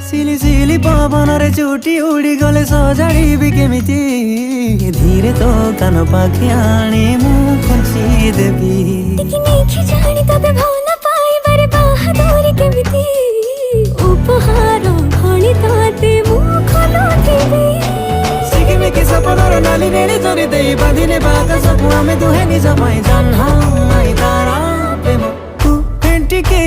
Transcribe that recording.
सिली सिली पवन रे चुटी उड़ी गले सजाड़ी केमिति धीरे तो कान पाखि आनी मु खुंची देबी जानी तबे भौना पाइबारे बाहादुरी केमिति उपहार भणी ताते मु खोलुथिबी सिकिमिकी सपनर नाली नेड़ी तोरी देई बांधिने बाका सकु आमे दुहे निज पाई जन्हा आई तारा प्रेम तू पेंटिकी